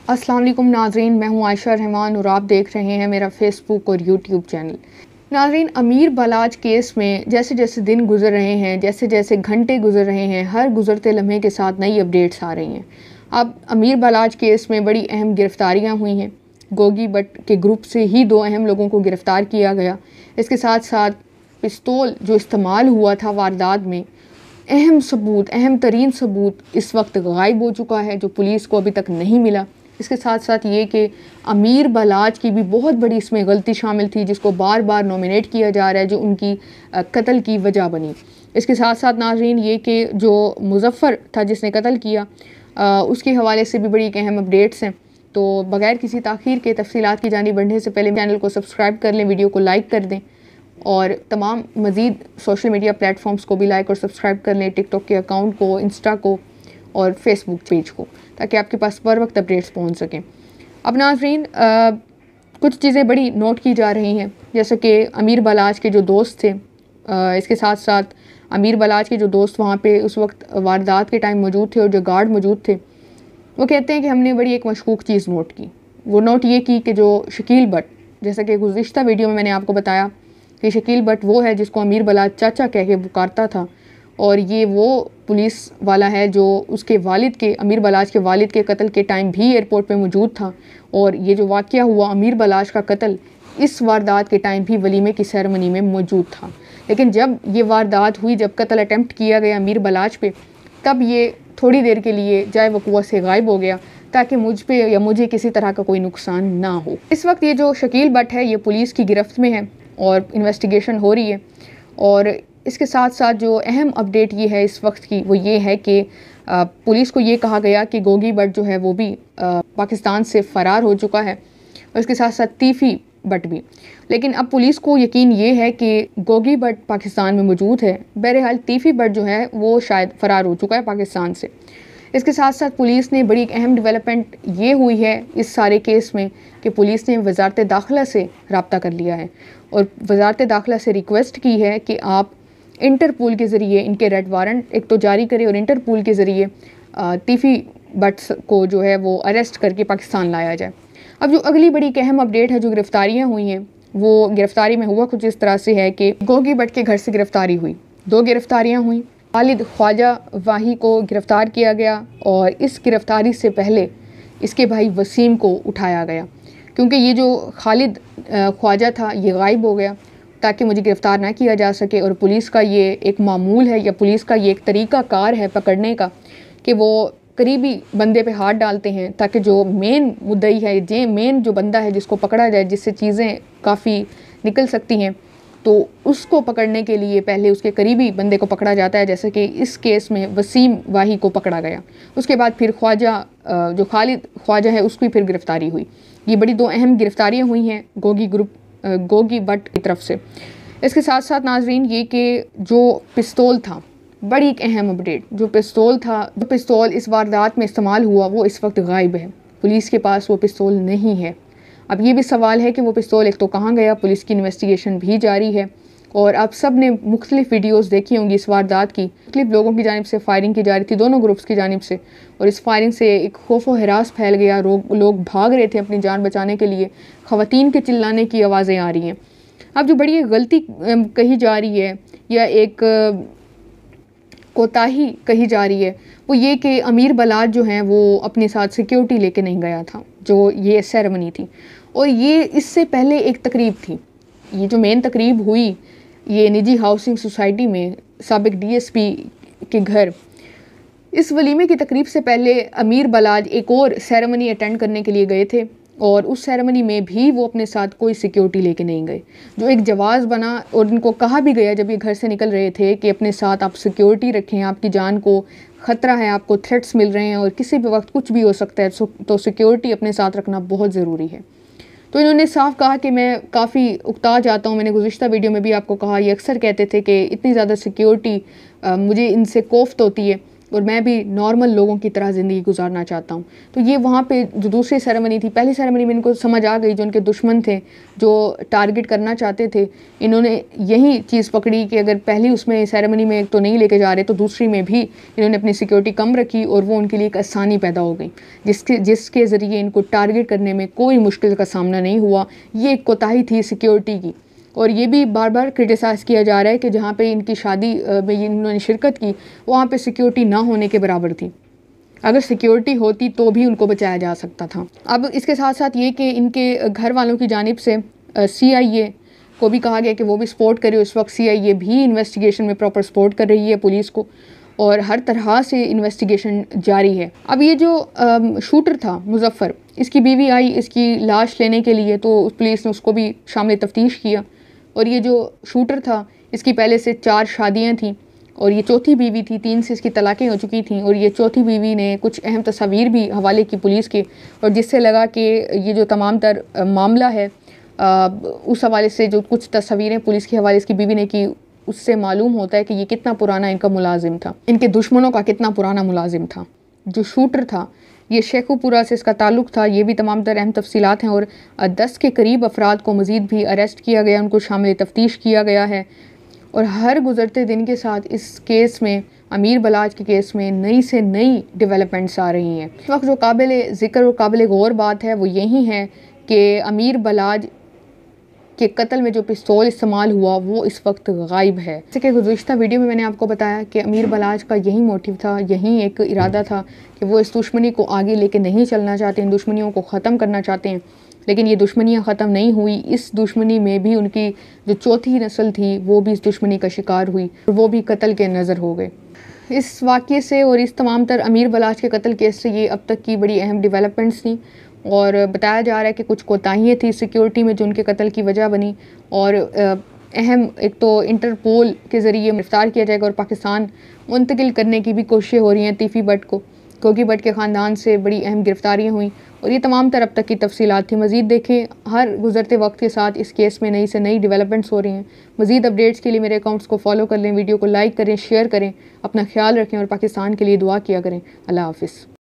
अस्सलाम वालेकुम नाज़रीन, मैं हूँ आयशा रहमान और आप देख रहे हैं मेरा फेसबुक और यूट्यूब चैनल। नाज़रीन, अमीर बलाज केस में जैसे जैसे दिन गुजर रहे हैं, जैसे जैसे घंटे गुजर रहे हैं, हर गुजरते लम्हे के साथ नई अपडेट्स आ रही हैं। अब अमीर बलाज केस में बड़ी अहम गिरफ्तारियाँ हुई हैं। गोगी बट के ग्रुप से ही 2 अहम लोगों को गिरफ़्तार किया गया। इसके साथ साथ पिस्तौल जो इस्तेमाल हुआ था वारदात में, अहम तरीन सबूत इस वक्त गायब हो चुका है, जो पुलिस को अभी तक नहीं मिला। इसके साथ साथ ये कि अमीर बलाज की भी बहुत बड़ी इसमें गलती शामिल थी, जिसको बार बार नॉमिनेट किया जा रहा है, जो उनकी कत्ल की वजह बनी। इसके साथ साथ नाज़रीन ये कि जो मुज़फ़्फ़र था जिसने कत्ल किया, उसके हवाले से भी बड़ी अहम अपडेट्स हैं। तो बग़ैर किसी ताख़ीर के तफ़सीलात की जानिब बढ़ने से पहले चैनल को सब्सक्राइब कर लें, वीडियो को लाइक कर दें और तमाम मज़ीद सोशल मीडिया प्लेटफॉर्म्स को भी लाइक और सब्सक्राइब कर लें, टिकटॉक के अकाउंट को, इंस्टा को और फेसबुक पेज को, ताकि आपके पास बर वक्त अपडेट्स पहुंच सकें। अब नाज़रीन, कुछ चीज़ें बड़ी नोट की जा रही हैं, जैसे कि अमीर बलाज के जो दोस्त थे, इसके साथ साथ अमीर बलाज के जो दोस्त वहाँ पे उस वक्त वारदात के टाइम मौजूद थे और जो गार्ड मौजूद थे, वो कहते हैं कि हमने बड़ी एक मशकूक चीज़ नोट की। वो नोट ये की कि जो शकील बट, जैसा कि गुज़िश्ता वीडियो में मैंने आपको बताया कि शकील बट वो है जिसको अमीर बलाज चाचा कह के पुकारता था, और ये वो पुलिस वाला है जो उसके वालिद के, अमीर बलाज के वालिद के कत्ल के टाइम भी एयरपोर्ट पे मौजूद था। और ये जो वाक़या हुआ अमीर बलाज का कत्ल, इस वारदात के टाइम भी वलीमे की सेरेमनी में मौजूद था। लेकिन जब ये वारदात हुई, जब कत्ल अटैम्प्ट किया गया अमीर बलाज पे, तब ये थोड़ी देर के लिए जाए वक़ुआ से गायब हो गया, ताकि मुझ पे या मुझे किसी तरह का कोई नुकसान ना हो। इस वक्त ये जो शकील बट है, ये पुलिस की गिरफ्त में है और इन्वेस्टिगेशन हो रही है। और इसके साथ साथ जो अहम अपडेट ये है इस वक्त की, वो ये है कि पुलिस को ये कहा गया कि गोगी बट जो है वो भी पाकिस्तान से फ़रार हो चुका है, और इसके साथ साथ तीफ़ी बट भी। लेकिन अब पुलिस को यकीन ये है कि गोगी बट पाकिस्तान में मौजूद है, बहरहाल तीफ़ी बट जो है वो शायद फ़रार हो चुका है पाकिस्तान से। इसके साथ साथ पुलिस ने बड़ी एक अहम डेवलपमेंट ये हुई है इस सारे केस में कि पुलिस ने वज़ारत दाखिला से रब्ता कर लिया है और वज़ारत दाखिला से रिक्वेस्ट की है कि आप इंटरपोल के ज़रिए इनके रेड वारंट एक तो जारी करें और इंटरपोल के ज़रिए तीफ़ी बट्स को जो है वो अरेस्ट करके पाकिस्तान लाया जाए। अब जो अगली बड़ी अहम अपडेट है, जो गिरफ़्तारियाँ हुई हैं, वो गिरफ़्तारी में हुआ कुछ इस तरह से है कि गोगी बट के घर से गिरफ़्तारी हुई, 2 गिरफ़्तारियाँ हुई। खालिद ख्वाजा वाही को गिरफ़्तार किया गया और इस गिरफ़्तारी से पहले इसके भाई वसीम को उठाया गया, क्योंकि ये जो खालिद ख्वाजा था ये गायब हो गया, ताकि मुझे गिरफ़्तार ना किया जा सके। और पुलिस का ये एक मामूल है, या पुलिस का ये एक तरीक़ा कार है पकड़ने का, कि वो करीबी बंदे पे हाथ डालते हैं ताकि जो मेन मुद्दई है, जे मेन जो बंदा है जिसको पकड़ा जाए, जिससे चीज़ें काफ़ी निकल सकती हैं, तो उसको पकड़ने के लिए पहले उसके करीबी बंदे को पकड़ा जाता है। जैसे कि इस केस में वसीम वाही को पकड़ा गया, उसके बाद फिर ख्वाजा जो खालिद ख्वाजा है उसकी फिर गिरफ़्तारी हुई। ये बड़ी 2 अहम गिरफ़्तारियाँ हुई हैं गोगी बट की तरफ से। इसके साथ साथ नाजरीन ये कि जो पिस्तौल था, बड़ी एक अहम अपडेट, जो पिस्तौल इस वारदात में इस्तेमाल हुआ वो इस वक्त गायब है, पुलिस के पास वो पिस्तौल नहीं है। अब ये भी सवाल है कि वो पिस्तौल एक तो कहाँ गया। पुलिस की इन्वेस्टिगेशन भी जारी है और आप सब ने मुख्तलिफ वीडियोस देखी होंगी इस वारदात की। मुख्तलिफ लोगों की जानिब से फायरिंग की जा रही थी, दोनों ग्रुप्स की जानिब से, और इस फायरिंग से एक खौफ व हिरास फैल गया। लोग भाग रहे थे अपनी जान बचाने के लिए, ख़वातीन के चिल्लाने की आवाज़ें आ रही हैं। अब जो बड़ी गलती कही जा रही है या एक कोताही कही जा रही है, वो ये कि अमीर बलाज जो हैं वो अपने साथ सिक्योरिटी लेके नहीं गया था, जो ये सेरेमनी थी। और ये इससे पहले एक तकरीब थी, ये जो मेन तकरीब हुई ये निजी हाउसिंग सोसाइटी में साबिक डीएसपी के घर, इस वलीमे की तकरीब से पहले अमीर बलाज एक और सेरेमनी अटेंड करने के लिए गए थे, और उस सेरेमनी में भी वो अपने साथ कोई सिक्योरिटी लेके नहीं गए, जो एक जवाज़ बना। और इनको कहा भी गया जब ये घर से निकल रहे थे कि अपने साथ आप सिक्योरिटी रखें, आपकी जान को ख़तरा है, आपको थ्रेट्स मिल रहे हैं और किसी भी वक्त कुछ भी हो सकता है, तो सिक्योरिटी अपने साथ रखना बहुत ज़रूरी है। तो इन्होंने साफ कहा कि मैं काफ़ी उकता जाता हूँ। मैंने गुज़िश्ता वीडियो में भी आपको कहा, ये अक्सर कहते थे कि इतनी ज़्यादा सिक्योरिटी मुझे इनसे कोफ्त होती है और मैं भी नॉर्मल लोगों की तरह ज़िंदगी गुजारना चाहता हूँ। तो ये वहाँ पे जो दूसरी सेरेमनी थी, पहली सेरेमनी में इनको समझ आ गई, जो उनके दुश्मन थे, जो टारगेट करना चाहते थे, इन्होंने यही चीज़ पकड़ी कि अगर पहली उसमें सेरेमनी में तो नहीं लेके जा रहे तो दूसरी में भी इन्होंने अपनी सिक्योरिटी कम रखी और वो उनके लिए एक आसानी पैदा हो गई, जिसके ज़रिए इनको टारगेट करने में कोई मुश्किल का सामना नहीं हुआ। ये एक कोताही थी सिक्योरिटी की। और ये भी बार बार क्रिटिसाइज़ किया जा रहा है कि जहाँ पे इनकी शादी में इन्होंने शिरकत की वहाँ पे सिक्योरिटी ना होने के बराबर थी। अगर सिक्योरिटी होती तो भी उनको बचाया जा सकता था। अब इसके साथ साथ ये कि इनके घर वालों की जानिब से CIA को भी कहा गया कि वो भी सपोर्ट करे। उस वक्त CIA भी इन्वेस्टिगेशन में प्रॉपर सपोर्ट कर रही है पुलिस को और हर तरह से इन्वेस्टिगेशन जारी है। अब ये जो शूटर था मुजफ्फर, इसकी बीवी आई इसकी लाश लेने के लिए, तो पुलिस ने उसको भी शामिल तफ्तीश किया। और ये जो शूटर था इसकी पहले से 4 शादियां थीं और ये चौथी बीवी थी, 3 से इसकी तलाक़ें हो चुकी थीं। और ये चौथी बीवी ने कुछ अहम तस्वीर भी हवाले की पुलिस के, और जिससे लगा कि ये जो तमाम तर मामला है उस हवाले से जो कुछ तस्वीरें पुलिस के हवाले इसकी बीवी ने की, उससे मालूम होता है कि ये कितना पुराना इनका मुलाजिम था, इनके दुश्मनों का कितना पुराना मुलाजिम था। जो शूटर था ये शेखुपुरा से इसका ताल्लुक़ था। ये भी तमाम तर अहम तफसीलात हैं और 10 के करीब अफराद को मज़ीद भी अरेस्ट किया गया, उनको शामिल तफ्तीश किया गया है। और हर गुज़रते दिन के साथ इस केस में, अमीर बलाज के केस में, नई से नई डेवलपमेंट्स आ रही हैं। इस वक्त जो काबिल ज़िक्र और काबिल गौर बात है वो यही है कि अमीर बलाज के कत्ल में जो पिस्तौल इस्तेमाल हुआ वो इस वक्त गायब है। जैसे कि गुज़श्ता वीडियो में मैंने आपको बताया कि अमीर बलाज का यही मोटिव था, यही एक इरादा था कि वो इस दुश्मनी को आगे लेके नहीं चलना चाहते, इन दुश्मनियों को ख़त्म करना चाहते हैं। लेकिन ये दुश्मनियाँ ख़त्म नहीं हुई। इस दुश्मनी में भी उनकी जो चौथी नस्ल थी वो भी इस दुश्मनी का शिकार हुई और वो भी कत्ल के नज़र हो गए। इस वाक़े से और इस तमाम तर अमीर बलाज के कत्ल केस से ये अब तक की बड़ी अहम डेवलपमेंट्स थी। और बताया जा रहा है कि कुछ कोताहियाँ थी सिक्योरिटी में जो उनके कत्ल की वजह बनी। और अहम एक तो इंटरपोल के ज़रिए गिरफ़्तार किया जाएगा और पाकिस्तान मुंतकिल करने की भी कोशिशें हो रही हैं तीफ़ी भट्ट को। कोकी भट्ट के ख़ानदान से बड़ी अहम गिरफ़्तारियाँ हुई और ये तमाम तर अब तक की तफसीलात थी। मज़ीद देखें, हर गुज़रते वक्त के साथ इस केस में नई से नई डेवलपमेंट्स हो रही हैं। मज़ीद अपडेट्स के लिए मेरे अकाउंट्स को फॉलो कर लें, वीडियो को लाइक करें, शेयर करें, अपना ख्याल रखें और पाकिस्तान के लिए दुआ किया करें। अल्लाह हाफ़िज़।